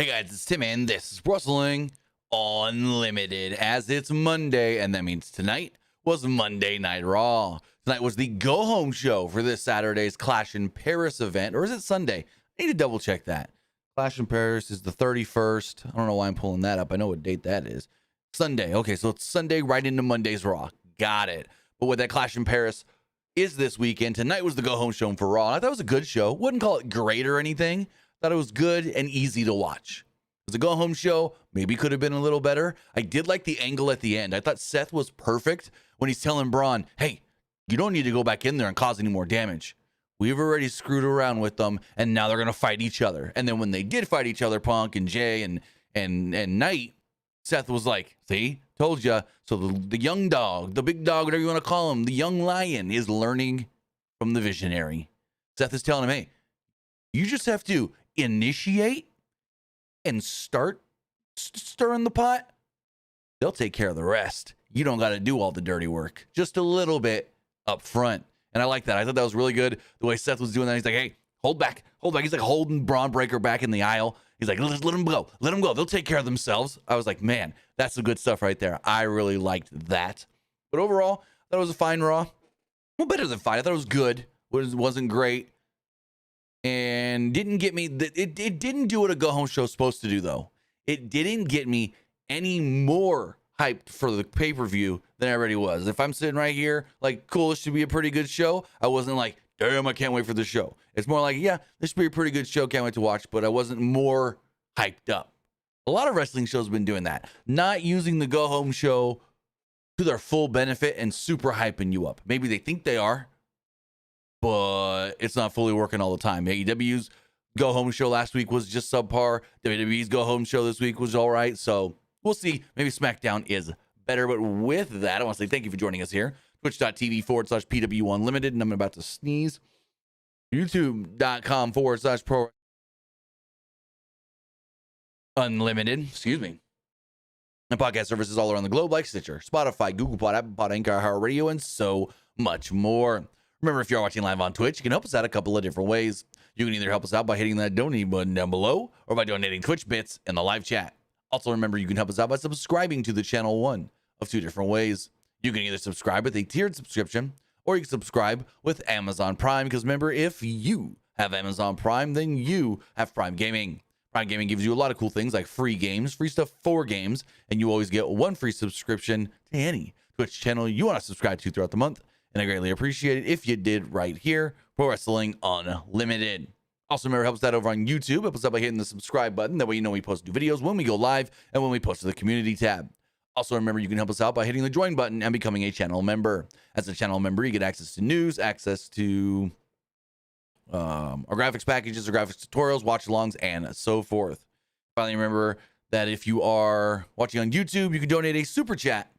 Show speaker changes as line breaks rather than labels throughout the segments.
Hey guys, it's Tim and this is Wrestling Unlimited as it's Monday, and that means tonight was Monday Night Raw. Tonight was the go-home show for this Saturday's Clash in Paris event, or is it Sunday? I need to double check that. Clash in Paris is the 31st. I don't know why I'm pulling that up. I know what date that is. Sunday. Okay, so it's Sunday right into Monday's Raw. Got it. But with that Clash in Paris is this weekend. Tonight was the go-home show for Raw. I thought it was a good show. Wouldn't call it great or anything. Thought it was good and easy to watch. It was a go-home show. Maybe could have been a little better. I did like the angle at the end. I thought Seth was perfect when he's telling Braun, hey, you don't need to go back in there and cause any more damage. We've already screwed around with them, and now they're going to fight each other. And then when they did fight each other, Punk and Jay and Knight, Seth was like, see, told ya. So the young dog, the big dog, whatever you want to call him, the young lion is learning from the visionary. Seth is telling him, hey, you just have to initiate and start stirring the pot. They'll take care of the rest. You don't got to do all the dirty work. Just a little bit up front. And I like that. I thought that was really good. The way Seth was doing that. He's like, hey, hold back. Hold back. He's like holding Braun Breaker back in the aisle. He's like, let them go. Let them go. They'll take care of themselves. I was like, man, that's some good stuff right there. I really liked that. But overall, I thought it was a fine Raw. Well, better than fine. I thought it was good. It wasn't great. And didn't get me, it didn't do what a go-home show is supposed to do, though. It didn't get me any more hyped for the pay-per-view than I already was. If I'm sitting right here, like, cool, this should be a pretty good show, I wasn't like, damn, I can't wait for the show. It's more like, yeah, this should be a pretty good show, can't wait to watch, but I wasn't more hyped up. A lot of wrestling shows have been doing that. Not using the go-home show to their full benefit and super hyping you up. Maybe they think they are, but it's not fully working all the time. AEW's go-home show last week was just subpar. WWE's go-home show this week was all right. So we'll see. Maybe SmackDown is better. But with that, I want to say thank you for joining us here. Twitch.tv/PWU Unlimited. And I'm about to sneeze. YouTube.com/Pro Unlimited. Excuse me. And podcast services all around the globe like Stitcher, Spotify, Google Pod, Apple Pod, Anchor, iHeartRadio, and so much more. Remember, if you're watching live on Twitch, you can help us out a couple of different ways. You can either help us out by hitting that donate button down below or by donating Twitch bits in the live chat. Also, remember, you can help us out by subscribing to the channel, one of two different ways. You can either subscribe with a tiered subscription or you can subscribe with Amazon Prime, because remember, if you have Amazon Prime, then you have Prime Gaming. Prime Gaming gives you a lot of cool things like free games, free stuff for games, and you always get one free subscription to any Twitch channel you want to subscribe to throughout the month. And I greatly appreciate it if you did right here, Pro Wrestling Unlimited. Also, remember, help us out over on YouTube. Help us out by hitting the subscribe button. That way you know we post new videos when we go live and when we post to the community tab. Also, remember, you can help us out by hitting the join button and becoming a channel member. As a channel member, you get access to news, access to our graphics packages, our graphics tutorials, watch-alongs, and so forth. Finally, remember that if you are watching on YouTube, you can donate a super chat.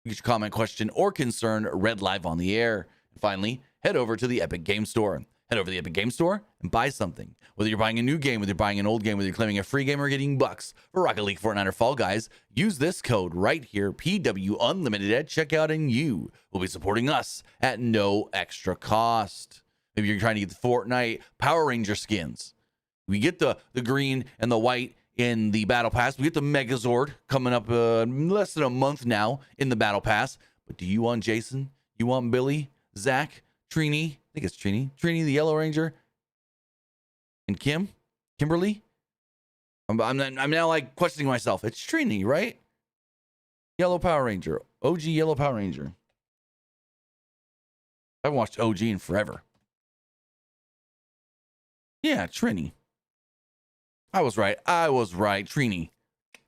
Get your comment, question, or concern read live on the air. And finally, head over to the Epic Game Store. Head over to the Epic Game Store and buy something. Whether you're buying a new game, whether you're buying an old game, whether you're claiming a free game or getting bucks for Rocket League, Fortnite, or Fall Guys, use this code right here, PW Unlimited at checkout, and you will be supporting us at no extra cost. Maybe you're trying to get the Fortnite Power Ranger skins. We get the green and the white in the Battle Pass. We get the Megazord coming up less than a month now in the Battle Pass. But do you want Jason? You want Billy? Zach? Trini? I think it's Trini. Trini, the Yellow Ranger. And Kimberly? I'm now like questioning myself. It's Trini, right? Yellow Power Ranger. OG Yellow Power Ranger. I haven't watched OG in forever. Yeah, Trini. I was right. Trini.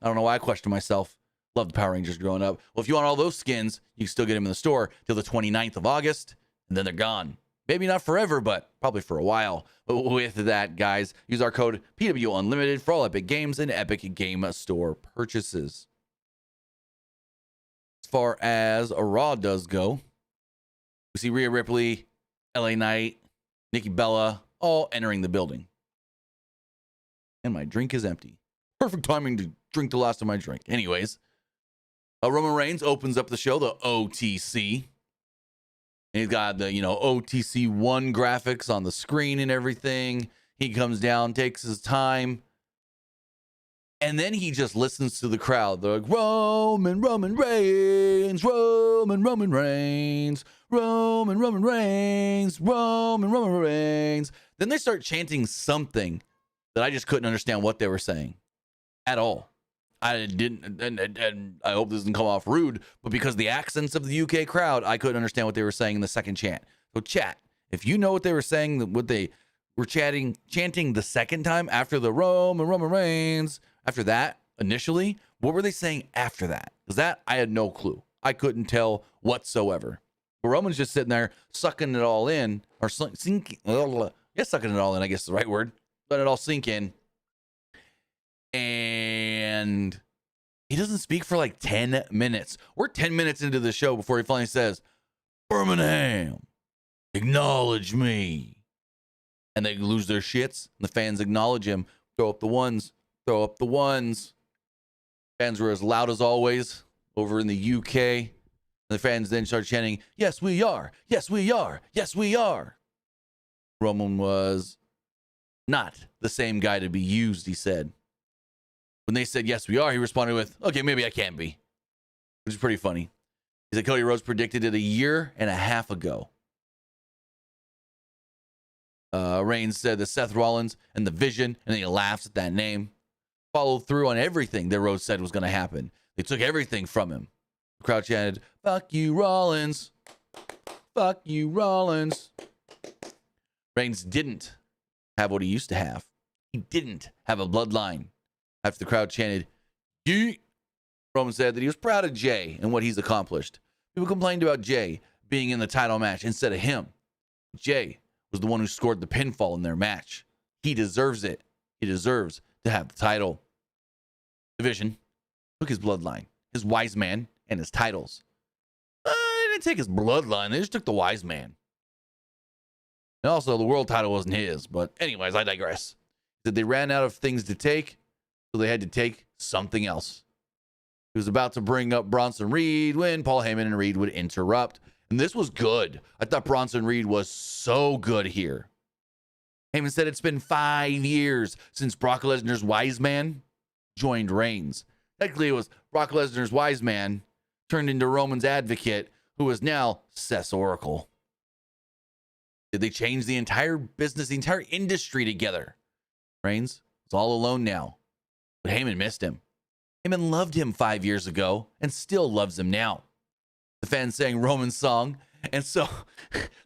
I don't know why I questioned myself. Loved the Power Rangers growing up. Well, if you want all those skins, you can still get them in the store till the 29th of August, and then they're gone. Maybe not forever, but probably for a while. But with that, guys, use our code PW Unlimited for all Epic Games and Epic Game Store purchases. As far as a Raw does go, we see Rhea Ripley, LA Knight, Nikki Bella all entering the building. And my drink is empty. Perfect timing to drink the last of my drink. Anyways, Roman Reigns opens up the show, the OTC. And he's got the, OTC 1 graphics on the screen and everything. He comes down, takes his time. And then he just listens to the crowd. They're like, Roman Reigns, Roman Reigns, Roman Reigns, Roman Reigns. Then they start chanting something that I just couldn't understand what they were saying at all. I didn't, and I hope this doesn't come off rude, but because the accents of the UK crowd, I couldn't understand what they were saying in the second chant. So chat, if you know what they were saying, what they were chanting the second time after the Roman Reigns, after that, initially, what were they saying after that? Because that, I had no clue. I couldn't tell whatsoever. But Roman's just sitting there sucking it all in, or sinking, sucking it all in, I guess is the right word. Let it all sink in. And he doesn't speak for like 10 minutes. We're 10 minutes into the show before he finally says, Birmingham, acknowledge me. And they lose their shits. And the fans acknowledge him. Throw up the ones. Throw up the ones. Fans were as loud as always over in the UK. And the fans then start chanting, yes, we are. Yes, we are. Yes, we are. Roman was not the same guy to be used, he said. When they said, yes, we are, he responded with, okay, maybe I can be. Which is pretty funny. He said Cody Rhodes predicted it a year and a half ago. Reigns said that Seth Rollins and the Vision, and then he laughs at that name, followed through on everything that Rhodes said was going to happen. They took everything from him. The crowd chanted, fuck you, Rollins. Fuck you, Rollins. Reigns didn't have what he used to have. He didn't have a bloodline. After the crowd chanted, yeet, Roman said that he was proud of Jay and what he's accomplished. People complained about Jay being in the title match instead of him. Jay was the one who scored the pinfall in their match. He deserves it. He deserves to have the title. Division took his bloodline, his wise man, and his titles. They didn't take his bloodline. They just took the wise man. And also, the world title wasn't his. But anyways, I digress. That they ran out of things to take, so they had to take something else. He was about to bring up Bronson Reed when Paul Heyman and Reed would interrupt. And this was good. I thought Bronson Reed was so good here. Heyman said it's been 5 years since Brock Lesnar's wise man joined Reigns. Technically, it was Brock Lesnar's wise man turned into Roman's advocate, who is now Seth's Oracle. Did they change the entire business, the entire industry together? Reigns is all alone now. But Heyman missed him. Heyman loved him 5 years ago and still loves him now. The fans sang Roman's song, and so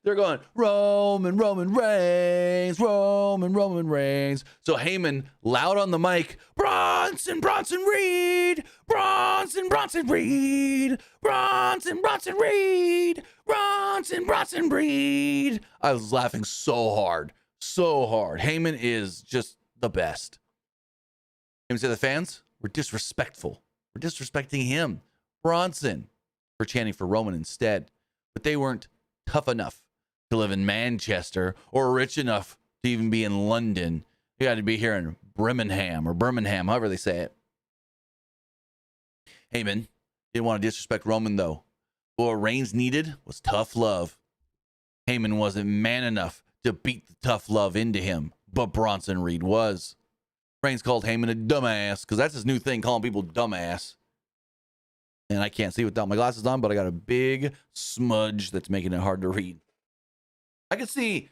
they're going, Roman Reigns, Roman Reigns. So Heyman, loud on the mic, Bronson Reed, Bronson Reed, Bronson Reed, Bronson Reed. I was laughing so hard. Heyman is just the best. Heyman said the fans were disrespectful. We're disrespecting him, Bronson, for chanting for Roman instead. But they weren't tough enough to live in Manchester or rich enough to even be in London. You got to be here in Birmingham, however they say it. Heyman didn't want to disrespect Roman, though. What Reigns needed was tough love. Heyman wasn't man enough to beat the tough love into him, but Bronson Reed was. Reigns called Heyman a dumbass, because that's his new thing, calling people dumbass. And I can't see without my glasses on, but I got a big smudge that's making it hard to read. I can see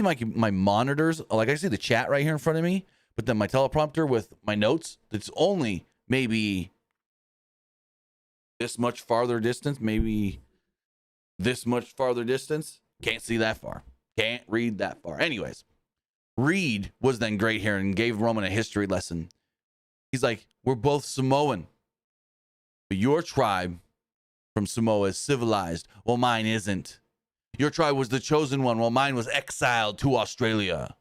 my monitors, like I see the chat right here in front of me, but then my teleprompter with my notes, that's only maybe this much farther distance, Can't see that far. Can't read that far. Anyways, Reed was then great here and gave Roman a history lesson. He's like, we're both Samoan. But your tribe from Samoa is civilized, while mine isn't. Your tribe was the chosen one, while mine was exiled to Australia.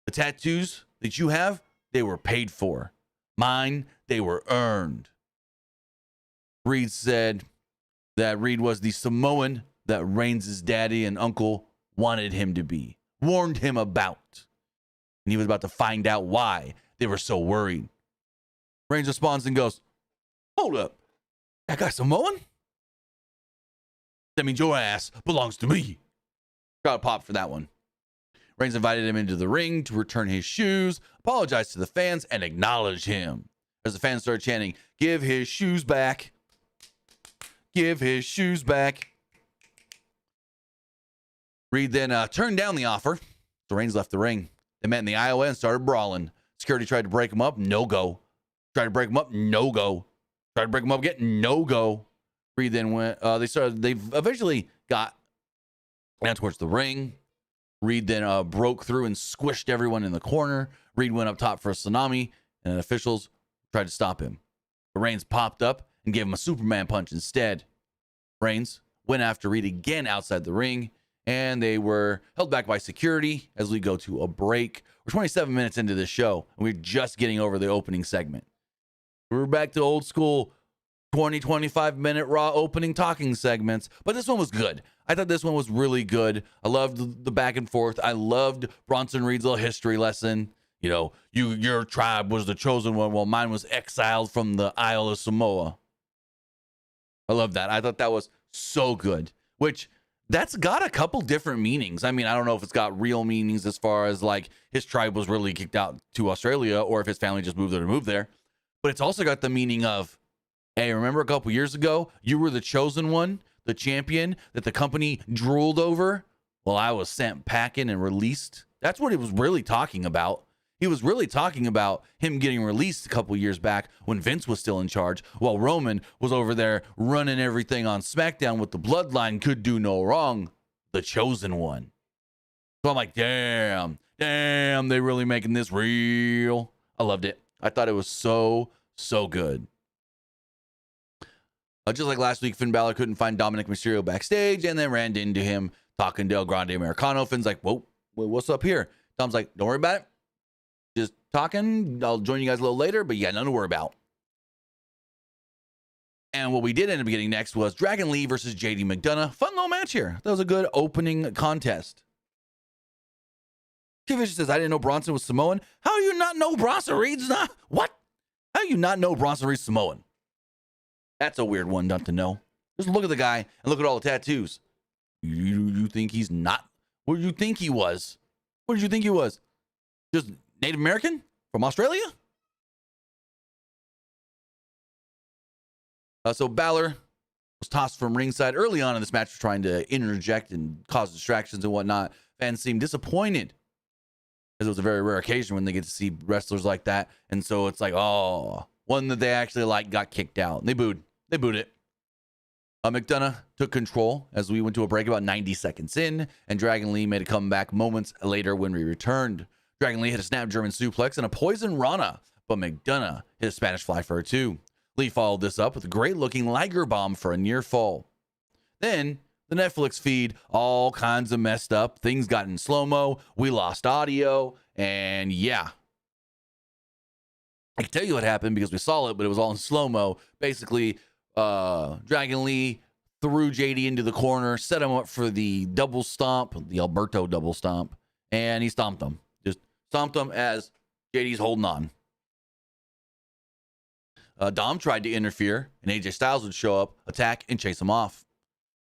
The tattoos that you have, they were paid for. Mine, they were earned. Reed said that Reed was the Samoan that Reigns' daddy and uncle wanted him to be, warned him about. And he was about to find out why they were so worried. Reigns responds and goes, hold up, that guy Samoan? That means your ass belongs to me. Crowd popped for that one. Reigns invited him into the ring to return his shoes, apologize to the fans, and acknowledge him. As the fans started chanting, "Give his shoes back. Give his shoes back." Reed then turned down the offer. So Reigns left the ring. They met in the aisleway and started brawling. Security tried to break him up. No go. Tried to break him up. No go. Tried to break him up again. No go. Reed then went. They eventually got down towards the ring. Reed then broke through and squished everyone in the corner. Reed went up top for a tsunami, and officials tried to stop him. But Reigns popped up and gave him a Superman punch instead. Reigns went after Reed again outside the ring, and they were held back by security as we go to a break. We're 27 minutes into this show, and we're just getting over the opening segment. We're back to old school 25-minute Raw opening talking segments, but this one was good. I thought this one was really good. I loved the back and forth. I loved Bronson Reed's little history lesson. You know, your tribe was the chosen one, while mine was exiled from the Isle of Samoa. I love that. I thought that was so good, which that's got a couple different meanings. I mean, I don't know if it's got real meanings as far as like his tribe was really kicked out to Australia or if his family just moved there. But it's also got the meaning of, hey, remember a couple years ago, you were the chosen one, the champion that the company drooled over? Well, I was sent packing and released. That's what it was really talking about. He was really talking about him getting released a couple years back when Vince was still in charge, while Roman was over there running everything on SmackDown with the bloodline could do no wrong, the chosen one. So I'm like, damn, they really making this real. I loved it. I thought it was so good. Just like last week, Finn Balor couldn't find Dominic Mysterio backstage and then ran into him talking to El Grande Americano. Finn's like, whoa, what's up here? Dom's like, don't worry about it. Just talking. I'll join you guys a little later, but yeah, nothing to worry about. And what we did end up getting next was Dragon Lee versus JD McDonough. Fun little match here. That was a good opening contest. T Vision says, I didn't know Bronson was Samoan. How do you not know Bronson Reed's not? What? How do you not know Bronson Reed's Samoan? That's a weird one not to know. Just look at the guy and look at all the tattoos. You think he's not? What do you think he was? What did you think he was? Just Native American from Australia? So Balor was tossed from ringside early on in this match, trying to interject and cause distractions and whatnot. Fans seemed disappointed, because it was a very rare occasion when they get to see wrestlers like that. And so it's like, oh, one that they actually like got kicked out. And they booed it. McDonough took control as we went to a break about 90 seconds in, and Dragon Lee made a comeback moments later when we returned. Dragon Lee hit a snap German suplex and a poison Rana, but McDonough hit a Spanish fly for her too. Lee followed this up with a great-looking Liger bomb for a near fall. Then the Netflix feed all kinds of messed up. Things got in slow-mo. We lost audio, and yeah. I can tell you what happened because we saw it, but it was all in slow-mo. Basically, Dragon Lee threw JD into the corner, set him up for the double stomp, the Alberto double stomp, and he stomped him. Just stomped him as JD's holding on. Dom tried to interfere, and AJ Styles would show up, attack, and chase him off.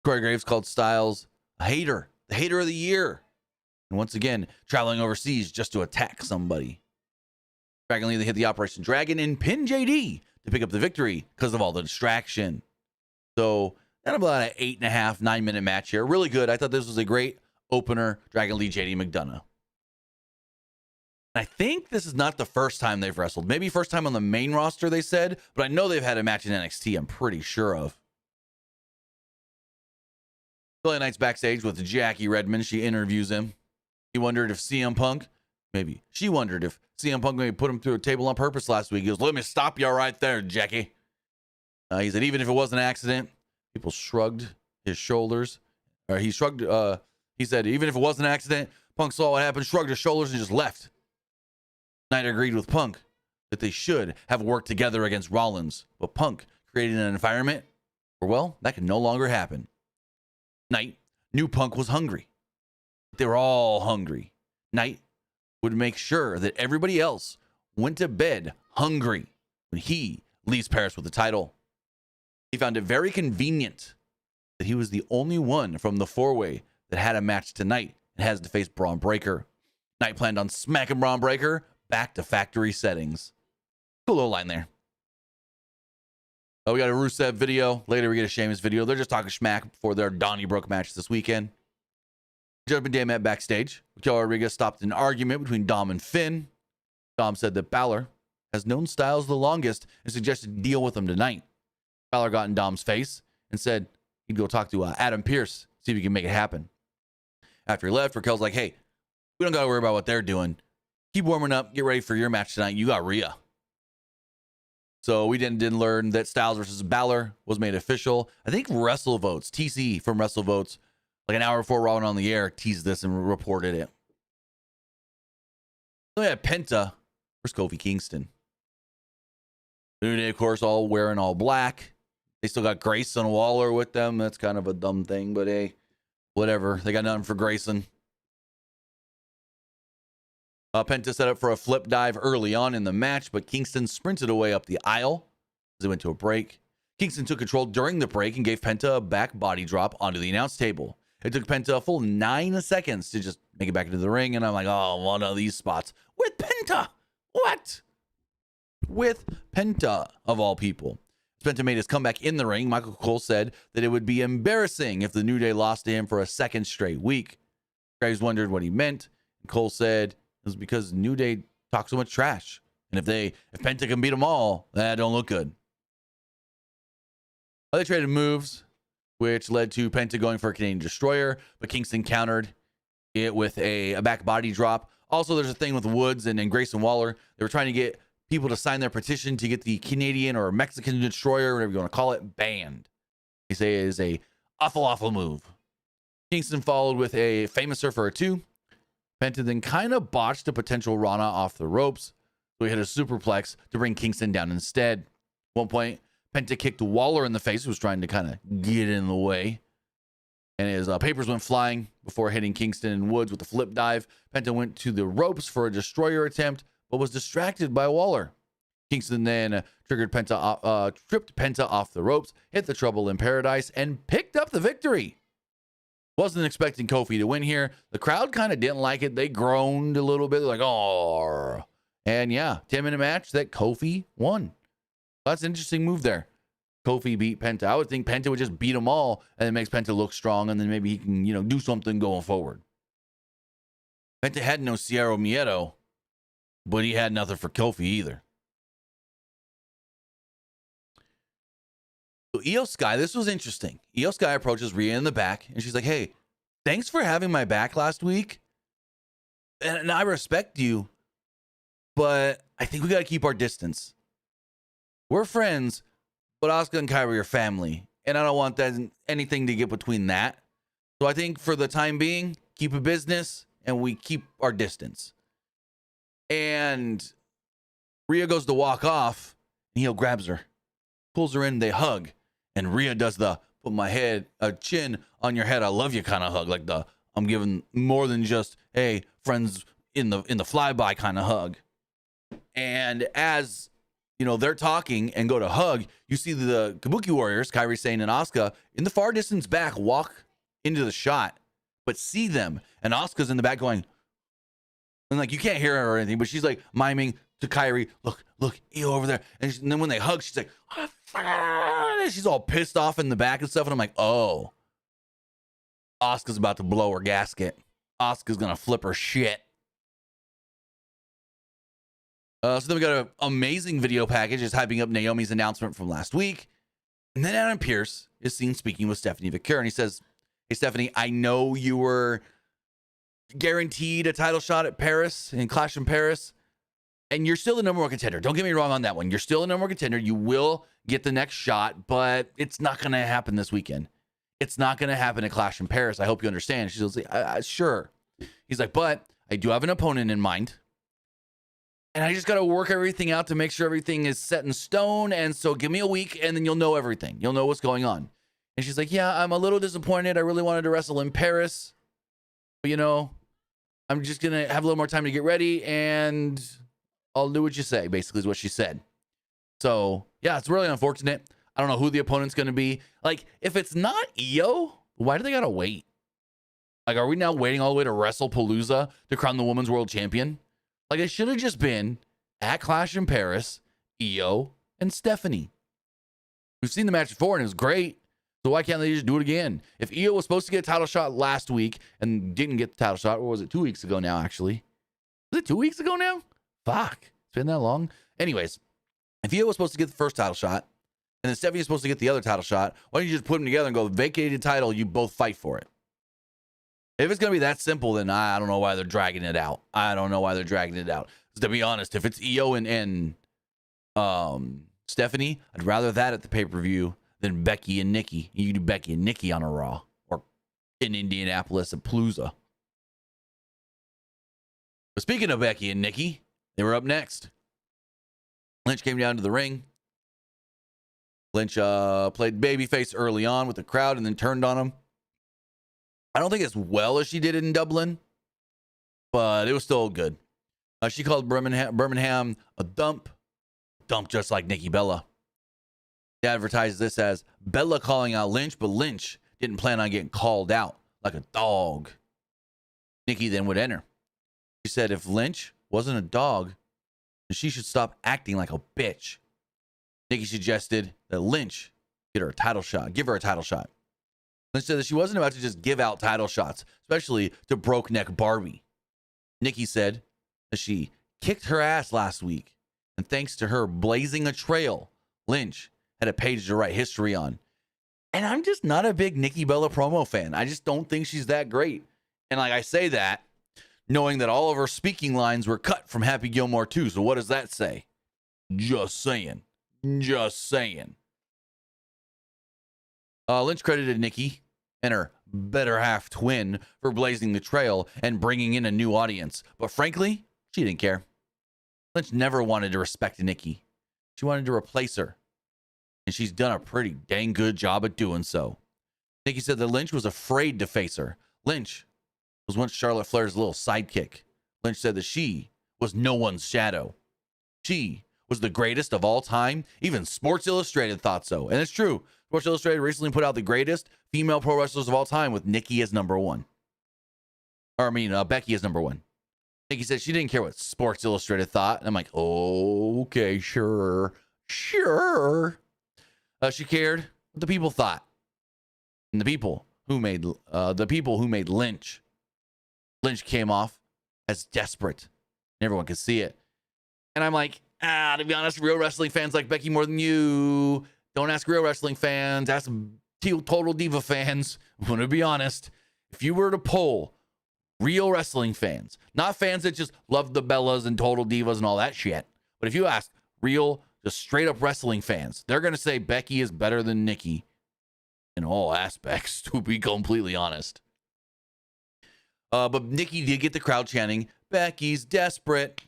Corey Graves called Styles a hater, the hater of the year. And once again, traveling overseas just to attack somebody. Dragon Lee hit the Operation Dragon and pinned JD to pick up the victory because of all the distraction. So, that's about an 8.5, 9-minute match here. Really good. I thought this was a great opener, Dragon Lee, JD McDonough. I think this is not the first time they've wrestled. Maybe first time on the main roster, they said, but I know they've had a match in NXT, I'm pretty sure of. Billy Knight's backstage with Jackie Redmond. She interviews him. He wondered if CM Punk, she wondered if CM Punk maybe put him through a table on purpose last week. He goes, let me stop you right there, Jackie. He said, even if it was an accident, people shrugged his shoulders. Or he shrugged, he said, even if it was an accident, Punk saw what happened, shrugged his shoulders, and just left. Knight agreed with Punk that they should have worked together against Rollins, but Punk created an environment where, well, that can no longer happen. Knight knew Punk was hungry. They were all hungry. Knight would make sure that everybody else went to bed hungry when he leaves Paris with the title. He found it very convenient that he was the only one from the four-way that had a match tonight and has to face Braun Breaker. Knight planned on smacking Braun Breaker back to factory settings. Cool little line there. Oh, we got a Rusev video. Later we get a Sheamus video. They're just talking schmack before their Donnybrook match this weekend. Judgment Day met backstage. Raquel Rodriguez stopped an argument between Dom and Finn. Dom said that Balor has known Styles the longest and suggested to deal with him tonight. Balor got in Dom's face and said he'd go talk to Adam Pearce, see if he can make it happen. After he left, Raquel's like, hey, we don't got to worry about what they're doing. Keep warming up. Get ready for your match tonight. You got Rhea. So we didn't learn that Styles versus Balor was made official. I think WrestleVotes, TC from WrestleVotes, like an hour before Raw went on the air, teased this and reported it. So we had Penta versus Kofi Kingston. New Day, of course, all wearing all black. They still got Grayson Waller with them. That's kind of a dumb thing, but hey, whatever. They got nothing for Grayson. Penta set up for a flip dive early on in the match, but Kingston sprinted away up the aisle as they went to a break. Kingston took control during the break and gave Penta a back body drop onto the announce table. It took Penta a full 9 seconds to just make it back into the ring, and I'm like, oh, one of these spots with Penta. What? With Penta, of all people. Penta made his comeback in the ring. Michael Cole said that it would be embarrassing if the New Day lost to him for a second straight week. Graves wondered what he meant. Cole said it was because New Day talk so much trash. And if Penta can beat them all, that don't look good. They traded moves, which led to Penta going for a Canadian Destroyer, but Kingston countered it with a back body drop. Also, there's a thing with Woods and Grayson Waller. They were trying to get people to sign their petition to get the Canadian or Mexican Destroyer, whatever you want to call it, banned. They say it is a awful move. Kingston followed with a Famouser for a 2. Penta then kind of botched a potential Rana off the ropes, so he hit a superplex to bring Kingston down instead. At one point, Penta kicked Waller in the face, who was trying to kind of get in the way. And his papers went flying before hitting Kingston and Woods with a flip dive. Penta went to the ropes for a Destroyer attempt, but was distracted by Waller. Kingston then tripped Penta off the ropes, hit the Trouble in Paradise, and picked up the victory. Wasn't expecting Kofi to win here. The crowd kind of didn't like it. They groaned a little bit. They're like, oh. And yeah, 10-minute match that Kofi won. That's an interesting move there. Kofi beat Penta. I would think Penta would just beat them all, and it makes Penta look strong, and then maybe he can, do something going forward. Penta had no Cero Miedo, but he had nothing for Kofi either. So Io Sky, this was interesting. Io Sky approaches Rhea in the back, and she's like, hey, thanks for having my back last week. And I respect you, but I think we got to keep our distance. We're friends, but Asuka and Kairi are family, and I don't want anything to get between that. So I think for the time being, keep a business, and we keep our distance. And Rhea goes to walk off, and Io grabs her, pulls her in, they hug. And Rhea does the put my chin on your head, I love you kind of hug, like the I'm giving more than just hey friends in the flyby kind of hug. And as they're talking and go to hug, you see the Kabuki Warriors, Kairi Sane and Asuka, in the far distance back walk into the shot, but see them, and Asuka's in the back going, and like you can't hear her or anything, but she's like miming to Kairi, look, Io over there. And then when they hug, she's like, oh, she's all pissed off in the back and stuff. And I'm like, oh, Asuka's about to blow her gasket. Asuka's going to flip her shit. So then we got an amazing video package just hyping up Naomi's announcement from last week. And then Adam Pearce is seen speaking with Stephanie Vaquer. And he says, hey, Stephanie, I know you were guaranteed a title shot at Paris, in Clash in Paris. And you're still the number one contender. Don't get me wrong on that one. You're still the number one contender. You will get the next shot, but it's not going to happen this weekend. It's not going to happen at Clash in Paris. I hope you understand. She's like, sure. He's like, but I do have an opponent in mind. And I just got to work everything out to make sure everything is set in stone. And so give me a week and then you'll know everything. You'll know what's going on. And she's like, yeah, I'm a little disappointed. I really wanted to wrestle in Paris. But, I'm just going to have a little more time to get ready and I'll do what you say, basically is what she said. So, yeah, it's really unfortunate. I don't know who the opponent's going to be. Like, if it's not Io, why do they got to wait? Like, are we now waiting all the way to WrestlePalooza to crown the women's world champion? Like, it should have just been at Clash in Paris, Io and Stephanie. We've seen the match before and it was great. So why can't they just do it again? If Io was supposed to get a title shot last week and didn't get the title shot, or was it 2 weeks ago now, actually? Was it 2 weeks ago now? Fuck. It's been that long. Anyways, if Io was supposed to get the first title shot and then Stephanie is supposed to get the other title shot, why don't you just put them together and go, vacated title, you both fight for it? If it's going to be that simple, then I don't know why they're dragging it out. I don't know why they're dragging it out. To be honest, if it's Io and Stephanie, I'd rather that at the pay-per-view than Becky and Nikki. You do Becky and Nikki on a Raw or in Indianapolis at Palooza. But speaking of Becky and Nikki, they were up next. Lynch came down to the ring. Lynch played babyface early on with the crowd and then turned on him. I don't think as well as she did it in Dublin, but it was still good. She called Birmingham a dump just like Nikki Bella. They advertised this as Bella calling out Lynch, but Lynch didn't plan on getting called out like a dog. Nikki then would enter. She said if Lynch wasn't a dog, then she should stop acting like a bitch. Nikki suggested that Lynch give her a title shot. Lynch said that she wasn't about to just give out title shots, especially to broke neck Barbie. Nikki said that she kicked her ass last week, and thanks to her blazing a trail, Lynch had a page to write history on. And I'm just not a big Nikki Bella promo fan. I just don't think she's that great. And like I say that, knowing that all of her speaking lines were cut from Happy Gilmore 2. So what does that say? Just saying. Lynch credited Nikki and her better half twin for blazing the trail and bringing in a new audience. But frankly, she didn't care. Lynch never wanted to respect Nikki. She wanted to replace her. And she's done a pretty dang good job at doing so. Nikki said that Lynch was afraid to face her. Lynch was once Charlotte Flair's little sidekick. Lynch said that she was no one's shadow. She was the greatest of all time. Even Sports Illustrated thought so. And it's true. Sports Illustrated recently put out the greatest female pro wrestlers of all time with Nikki as number one. Becky as number one. Nikki said she didn't care what Sports Illustrated thought. And I'm like, oh, okay, sure. She cared what the people thought. And the people who made Lynch. Lynch came off as desperate. Everyone could see it. And I'm like, to be honest, real wrestling fans like Becky more than you. Don't ask real wrestling fans. Ask Total Diva fans. I'm going to be honest. If you were to poll real wrestling fans, not fans that just love the Bellas and Total Divas and all that shit, but if you ask real, just straight up wrestling fans, they're going to say Becky is better than Nikki in all aspects, to be completely honest. But Nikki did get the crowd chanting, Becky's desperate.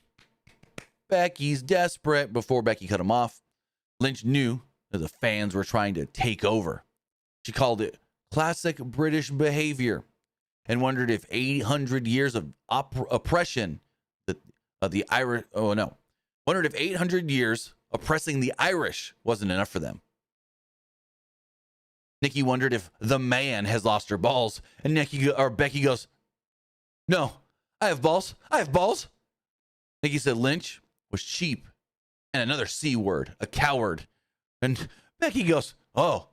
Becky's desperate, before Becky cut him off. Lynch knew that the fans were trying to take over. She called it classic British behavior and wondered if 800 years of oppression, wondered if 800 years oppressing the Irish wasn't enough for them. Nikki wondered if the man has lost her balls, and Becky goes, no, I have balls. Nikki said Lynch was cheap and another C word, a coward. And Becky goes, oh,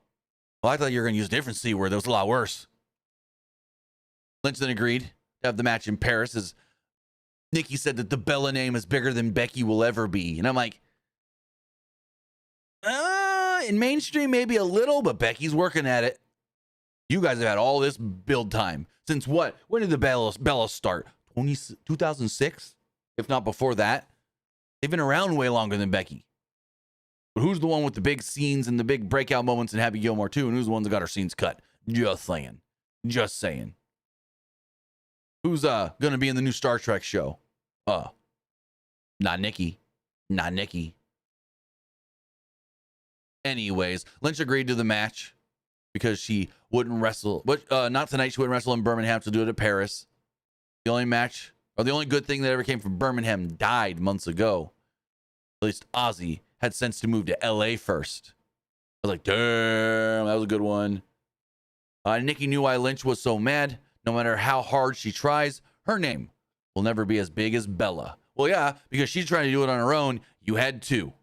well, I thought you were going to use a different C word. That was a lot worse. Lynch then agreed to have the match in Paris, as Nikki said that the Bella name is bigger than Becky will ever be. And I'm like, in mainstream, maybe a little, but Becky's working at it. You guys have had all this build time. Since what? When did the Bellas start? 2006? If not before that. They've been around way longer than Becky. But who's the one with the big scenes and the big breakout moments in Happy Gilmore 2? And who's the ones that got her scenes cut? Just saying. Who's gonna be in the new Star Trek show? Not Nikki. Anyways, Lynch agreed to the match because she wouldn't wrestle. But not tonight. She wouldn't wrestle in Birmingham. She'll do it at Paris. The only good thing that ever came from Birmingham died months ago. At least Ozzy had sense to move to LA first. I was like, damn, that was a good one. Nikki knew why Lynch was so mad. no matter how hard she tries, her name will never be as big as Bella. Well, yeah, because she's trying to do it on her own. You had to.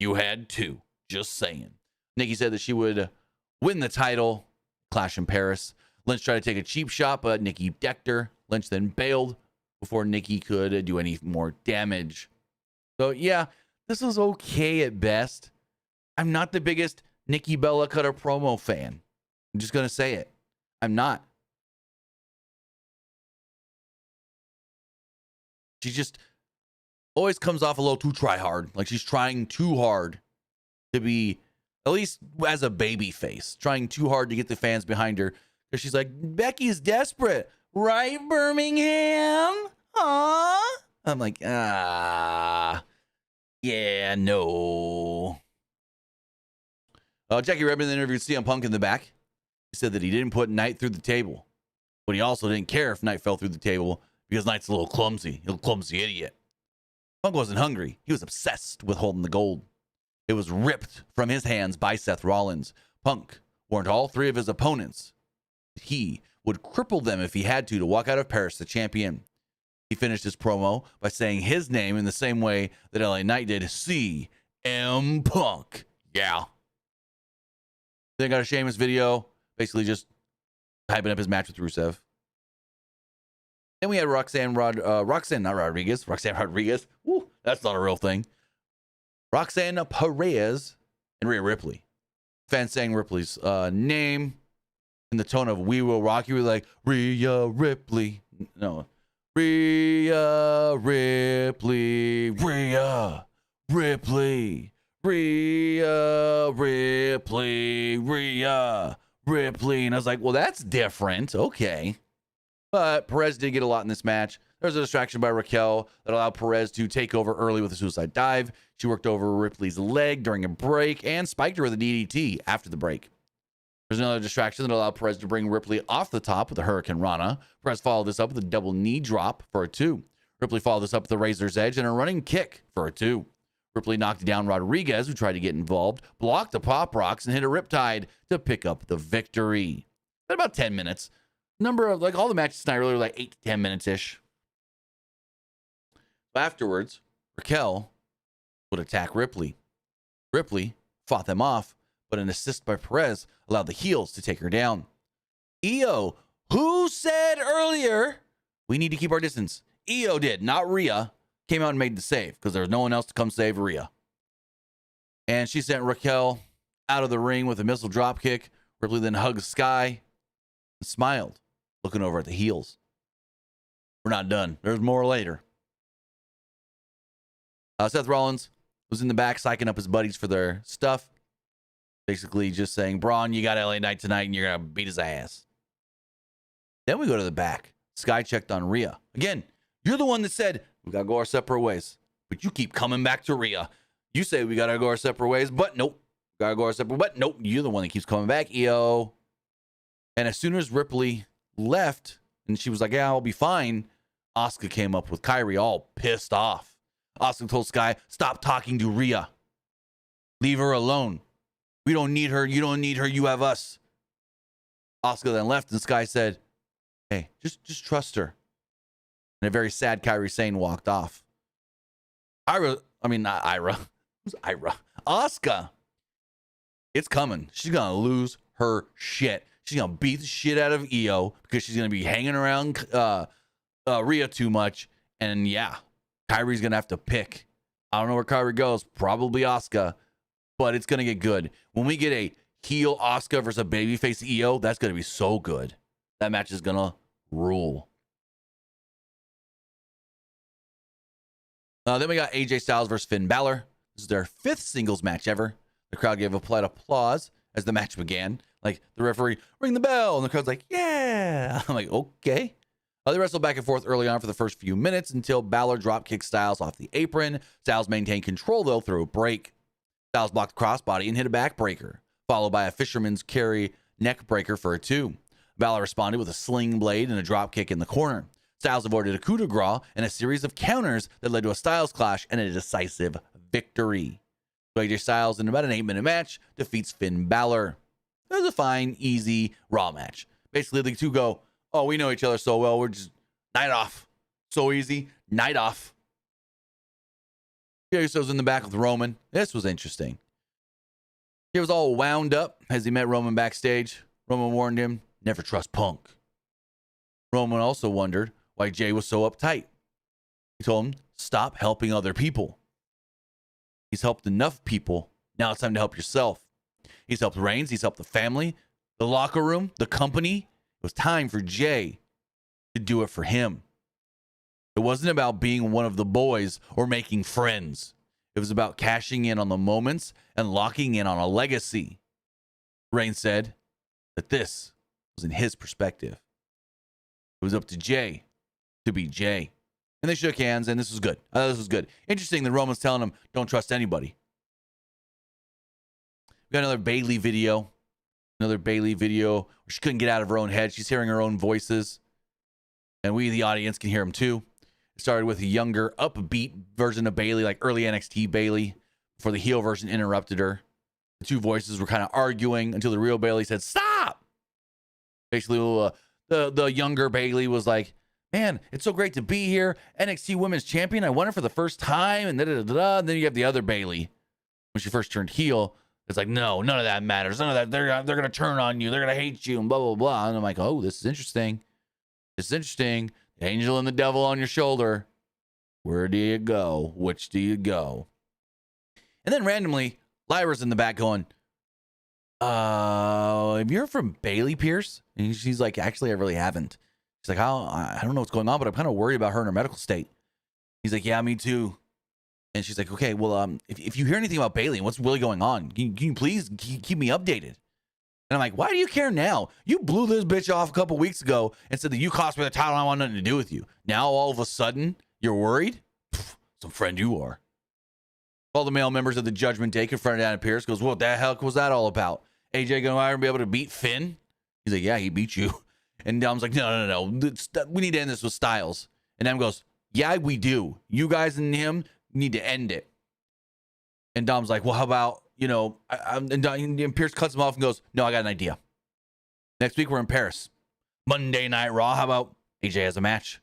You had to. Just saying. Nikki said that she would win the title. Clash in Paris. Lynch tried to take a cheap shot, but Nikki decked her. Lynch then bailed before Nikki could do any more damage. So, yeah, this was okay at best. I'm not the biggest Nikki Bella Cutter promo fan. I'm just going to say it. I'm not. She just always comes off a little too try hard. Like she's trying too hard to be, at least as a baby face, trying too hard to get the fans behind her. Because she's like, Becky's desperate. Right, Birmingham? Huh? I'm like, yeah, no. Jackie Redmond interviewed CM Punk in the back. He said that he didn't put Knight through the table, but he also didn't care if Knight fell through the table because Knight's a little clumsy idiot. Punk wasn't hungry. He was obsessed with holding the gold. It was ripped from his hands by Seth Rollins. Punk warned all three of his opponents that he would cripple them if he had to walk out of Paris the champion. He finished his promo by saying his name in the same way that LA Knight did, CM Punk. Yeah. Then got a Sheamus video, basically just hyping up his match with Rusev. Then we had Roxanne Rodriguez. Woo, that's not a real thing. Roxanne Perez and Rhea Ripley. Fans saying Ripley's name in the tone of "We Will Rock You." We're like, Rhea Ripley. No. Rhea Ripley. Rhea Ripley. Rhea Ripley. Rhea Ripley. And I was like, well, that's different. Okay. But Perez did get a lot in this match. There was a distraction by Raquel that allowed Perez to take over early with a suicide dive. She worked over Ripley's leg during a break and spiked her with a DDT after the break. There's another distraction that allowed Perez to bring Ripley off the top with a Hurricane Rana. Perez followed this up with a double knee drop for a 2. Ripley followed this up with a Razor's Edge and a running kick for a 2. Ripley knocked down Rodriguez, who tried to get involved, blocked the Pop Rocks, and hit a Riptide to pick up the victory. At about 10 minutes. Number of, like, all the matches tonight really were like 8 to 10 minutes-ish. Afterwards, Raquel would attack Ripley. Ripley fought them off, but an assist by Perez allowed the heels to take her down. Io, who said earlier, we need to keep our distance? Io did, not Rhea. Came out and made the save because there was no one else to come save Rhea. And she sent Raquel out of the ring with a missile drop kick. Ripley then hugged Sky and smiled, looking over at the heels. We're not done. There's more later. Seth Rollins was in the back psyching up his buddies for their stuff. Basically just saying, Braun, you got LA Knight tonight and you're going to beat his ass. Then we go to the back. Sky checked on Rhea. Again, you're the one that said, we got to go our separate ways. But you keep coming back to Rhea. You say we got to go our separate ways, but nope. Got to go our separate, but nope. You're the one that keeps coming back, Io. And as soon as Ripley left and she was like, yeah, I'll be fine, Asuka came up with Kyrie all pissed off. Asuka told Sky, stop talking to Rhea. Leave her alone. We don't need her. You don't need her. You have us. Asuka then left and Sky said, hey, just trust her. And a very sad Kyrie Sane walked off. Not Ira. Who's Ira? Asuka. It's coming. She's going to lose her shit. She's going to beat the shit out of Io because she's going to be hanging around Rhea too much. And yeah, Kyrie's going to have to pick. I don't know where Kyrie goes. Probably Asuka. But it's going to get good. When we get a heel Asuka versus a babyface Io, that's going to be so good. That match is going to rule. Then we got AJ Styles versus Finn Balor. This is their 5th singles match ever. The crowd gave a polite applause as the match began. Like the referee, ring the bell. And the crowd's like, yeah. I'm like, okay. They wrestled back and forth early on for the first few minutes until Balor drop kicked Styles off the apron. Styles maintained control, though, through a break. Styles blocked the crossbody and hit a backbreaker, followed by a fisherman's carry neck breaker for a 2. Balor responded with a sling blade and a drop kick in the corner. Styles avoided a coup de grace and a series of counters that led to a Styles clash and a decisive victory. AJ Styles, in about an 8-minute match, defeats Finn Balor. It was a fine, easy Raw match. Basically, the two go, Oh, we know each other so well. We're just night off. So easy. Night off. Jey Uso's in the back with Roman. This was interesting. He was all wound up as he met Roman backstage. Roman warned him, never trust Punk. Roman also wondered why Jey was so uptight. He told him, stop helping other people. He's helped enough people. Now it's time to help yourself. He's helped Reigns. He's helped the family, the locker room, the company. It was time for Jey to do it for him. It wasn't about being one of the boys or making friends. It was about cashing in on the moments and locking in on a legacy. Reigns said that this was in his perspective. It was up to Jey to be Jey. And they shook hands, and this was good. This was good. Interesting that Roman's telling him, don't trust anybody. We got another Bayley video. Another Bayley video where she couldn't get out of her own head. She's hearing her own voices. And we, the audience, can hear them too. It started with a younger, upbeat version of Bayley, like early NXT Bayley, before the heel version interrupted her. The two voices were kind of arguing until the real Bayley said, stop! Basically, the younger Bayley was like, man, it's so great to be here. NXT Women's Champion. I won it for the first time. And da-da-da-da. And then you have the other Bayley. When she first turned heel, it's like, no, none of that matters. None of that. They're going to turn on you. They're going to hate you and blah, blah, blah. And I'm like, oh, this is interesting. This is interesting. The angel and the devil on your shoulder. Where do you go? Which do you go? And then randomly, Lyra's in the back going, have you heard from Bayley Pierce? And she's like, actually, I really haven't. She's like, I don't know what's going on, but I'm kind of worried about her and her medical state. He's like, yeah, me too. And she's like, okay, well, if you hear anything about Bayley and what's really going on, can you please keep me updated? And I'm like, why do you care now? You blew this bitch off a couple weeks ago and said that you cost me the title and I want nothing to do with you. Now, all of a sudden, you're worried? Pfft, some friend you are. All the male members of the Judgment Day confronted Adam Pearce. Goes, what the hell was that all about? AJ going to be able to beat Finn? He's like, yeah, he beat you. And Dom's like, no. We need to end this with Styles. And Adam goes, yeah, we do. You guys and him need to end it. And Dom's like, well, how about, and Pierce cuts him off and goes, no, I got an idea. Next week we're in Paris. Monday Night Raw. How about AJ has a match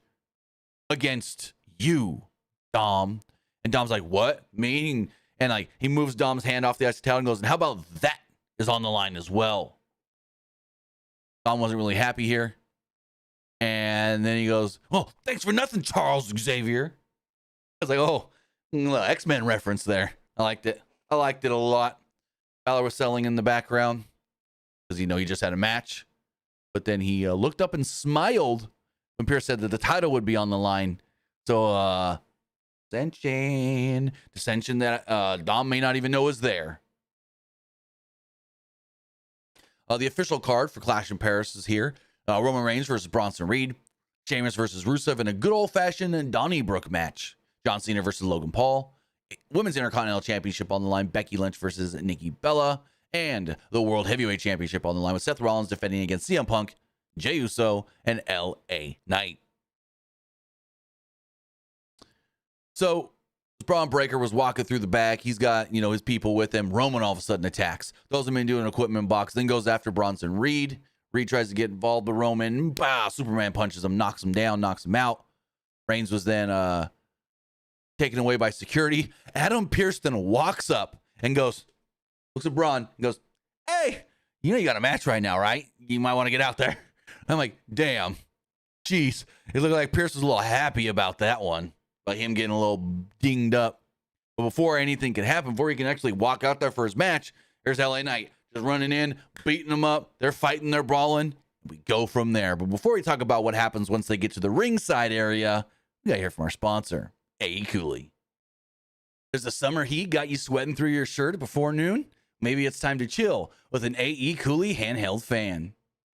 against you, Dom? And Dom's like, what? Me? And like, he moves Dom's hand off the ice towel and goes, and how about that is on the line as well? Dom wasn't really happy here. And then he goes, oh, thanks for nothing, Charles Xavier. I was like, oh, X-Men reference there. I liked it. I liked it a lot. Balor was selling in the background because, he just had a match. But then he looked up and smiled when Pierce said that the title would be on the line. So, dissension that Dom may not even know is there. The official card for Clash in Paris is here. Roman Reigns versus Bronson Reed. Sheamus versus Rusev in a good old-fashioned Donnybrook match. John Cena versus Logan Paul. Women's Intercontinental Championship on the line. Becky Lynch versus Nikki Bella. And the World Heavyweight Championship on the line with Seth Rollins defending against CM Punk, Jey Uso, and LA Knight. So, Braun Breaker was walking through the back. He's got, his people with him. Roman all of a sudden attacks. Throws him into an equipment box. Then goes after Bronson Reed. Reed tries to get involved with Roman. Bah, Superman punches him, knocks him down, knocks him out. Reigns was then taken away by security. Adam Pearce then walks up and looks at Braun and goes, hey, you got a match right now, right? You might want to get out there. I'm like, damn. Jeez. It looked like Pearce was a little happy about that one. By him getting a little dinged up. But before anything could happen, before he can actually walk out there for his match, there's LA Knight just running in, beating him up. They're fighting, they're brawling. We go from there. But before we talk about what happens once they get to the ringside area, we got to hear from our sponsor, AECOOLY. Does the summer heat got you sweating through your shirt before noon? Maybe it's time to chill with an AECOOLY handheld fan.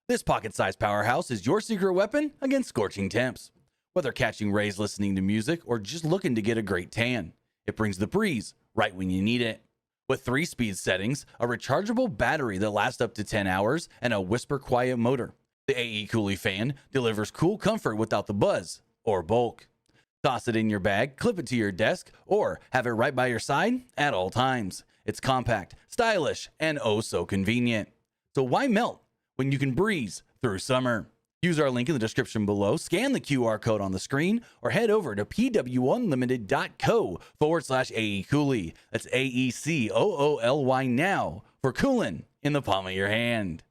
This pocket-sized powerhouse is your secret weapon against scorching temps. Whether catching rays listening to music or just looking to get a great tan, it brings the breeze right when you need it. With 3 speed settings, a rechargeable battery that lasts up to 10 hours, and a whisper quiet motor, the AECOOLY fan delivers cool comfort without the buzz or bulk. Toss it in your bag, clip it to your desk, or have it right by your side at all times. It's compact, stylish, and oh so convenient. So why melt when you can breeze through summer? Use our link in the description below, scan the QR code on the screen, or head over to pwunlimited.co/AECOOLY. That's AECOOLY now for coolin' in the palm of your hand.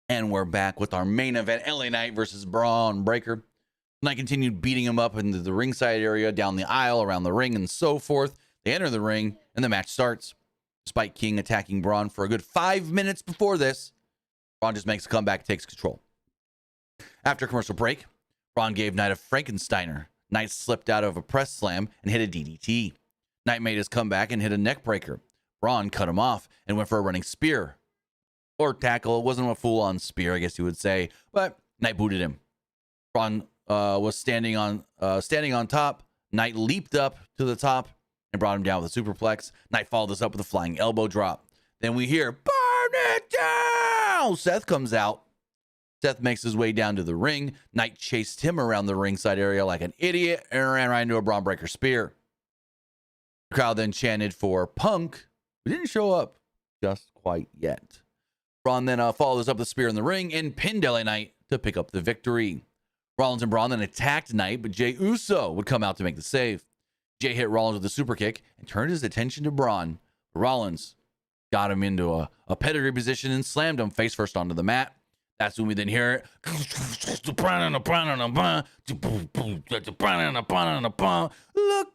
And we're back with our main event, LA Knight versus Braun Breaker. Knight continued beating him up into the ringside area, down the aisle, around the ring, and so forth. They enter the ring, and the match starts. Despite King attacking Braun for a good 5 minutes before this, Braun just makes a comeback, takes control. After a commercial break, Braun gave Knight a Frankensteiner. Knight slipped out of a press slam and hit a DDT. Knight made his comeback and hit a neck breaker. Braun cut him off and went for a running spear. Or tackle. It wasn't a full-on spear, I guess you would say, but Knight booted him. Braun was standing on top. Knight leaped up to the top and brought him down with a superplex. Knight followed this up with a flying elbow drop. Then we hear, "Burn it down!" Seth comes out. Seth makes his way down to the ring. Knight chased him around the ringside area like an idiot and ran right into a Braun Breaker spear. The crowd then chanted for Punk, who didn't show up just quite yet. Braun then followed this up with a spear in the ring and pinned LA Knight to pick up the victory. Rollins and Braun then attacked Knight, but Jey Uso would come out to make the save. Jey hit Rollins with a super kick and turned his attention to Braun. Rollins got him into a pedigree position and slammed him face first onto the mat. That's when we then hear it. Look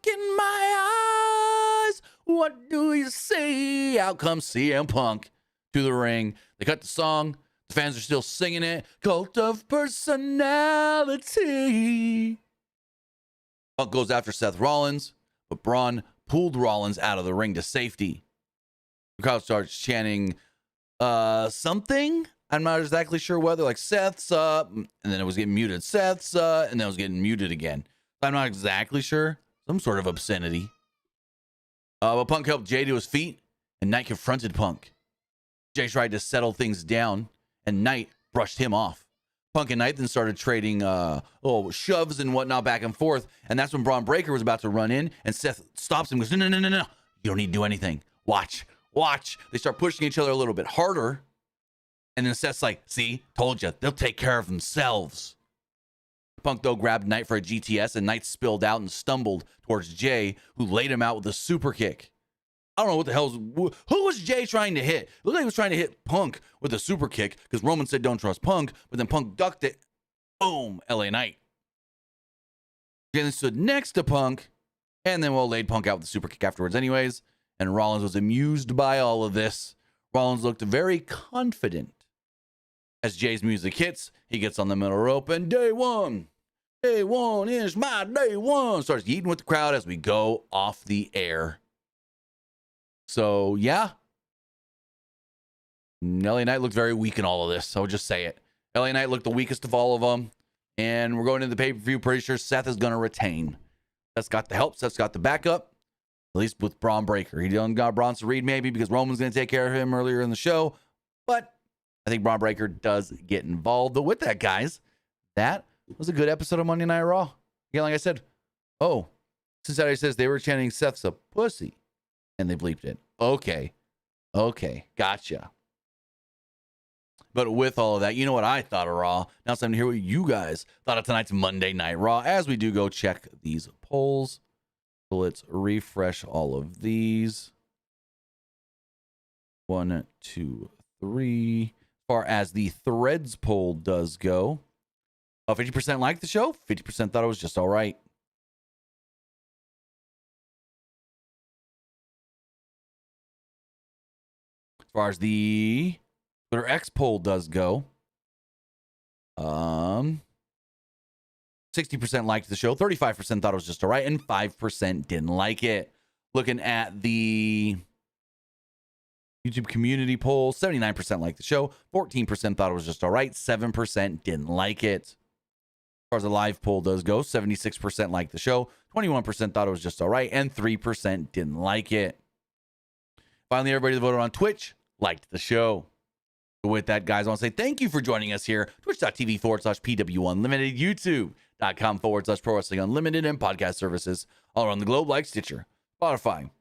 in my eyes. What do you say? Out comes CM Punk to the ring. They cut the song. The fans are still singing it. Cult of personality. Punk goes after Seth Rollins, but Braun pulled Rollins out of the ring to safety. The crowd starts chanting something. I'm not exactly sure whether, like Seth's up, and then it was getting muted. Seth's and then it was getting muted again. I'm not exactly sure. Some sort of obscenity. But Punk helped Jey to his feet, and Knight confronted Punk. Jey tried to settle things down, and Knight brushed him off. Punk and Knight then started trading shoves and whatnot back and forth, and that's when Braun Breaker was about to run in, and Seth stops him and goes, no. You don't need to do anything. Watch. They start pushing each other a little bit harder, and then Seth's like, see, told you, they'll take care of themselves. Punk, though, grabbed Knight for a GTS, and Knight spilled out and stumbled towards Jey, who laid him out with a super kick. I don't know what the hell who was Jey trying to hit? It looked like he was trying to hit Punk with a super kick because Roman said don't trust Punk, but then Punk ducked it. Boom, LA Knight. Jey then stood next to Punk, and then laid Punk out with the super kick afterwards anyways, and Rollins was amused by all of this. Rollins looked very confident. As Jey's music hits, he gets on the middle rope, and day one is my day one. Starts yeeting with the crowd as we go off the air. So, yeah. LA Knight looked very weak in all of this. So, I'll just say it. LA Knight looked the weakest of all of them. And we're going into the pay-per-view. Pretty sure Seth is going to retain. Seth's got the help. Seth's got the backup. At least with Braun Breaker. He done got Bronson Reed maybe because Roman's going to take care of him earlier in the show. But I think Braun Breaker does get involved. But with that, guys, that was a good episode of Monday Night Raw. Again, like I said, Cincinnati says they were chanting Seth's a pussy. And they bleeped it. Okay, gotcha. But with all of that, you know what I thought of Raw. Now it's time to hear what you guys thought of tonight's Monday Night Raw as we do go check these polls. So let's refresh all of these. 1, 2, 3. As far as the threads poll does go, 50% liked the show, 50% thought it was just all right. As far as the Twitter X poll does go, 60% liked the show, 35% thought it was just all right, and 5% didn't like it. Looking at the YouTube community poll, 79% liked the show, 14% thought it was just all right, 7% didn't like it. As far as the live poll does go, 76% liked the show, 21% thought it was just all right, and 3% didn't like it. Finally, everybody that voted on Twitch liked the show. With that, guys, I want to say thank you for joining us here. Twitch.tv/PWU Unlimited, YouTube.com/Pro Wrestling Unlimited, and podcast services all around the globe like Stitcher, Spotify,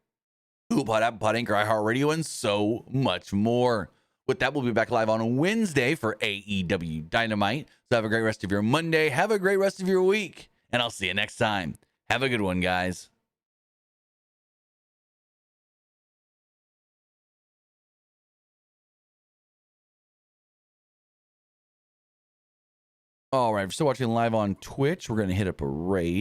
Google Pod, Apple Pod, Anchor, iHeartRadio, and so much more. With that, we'll be back live on Wednesday for AEW Dynamite. So have a great rest of your Monday. Have a great rest of your week. And I'll see you next time. Have a good one, guys. All right, if you're still watching live on Twitch, we're going to hit up a raid.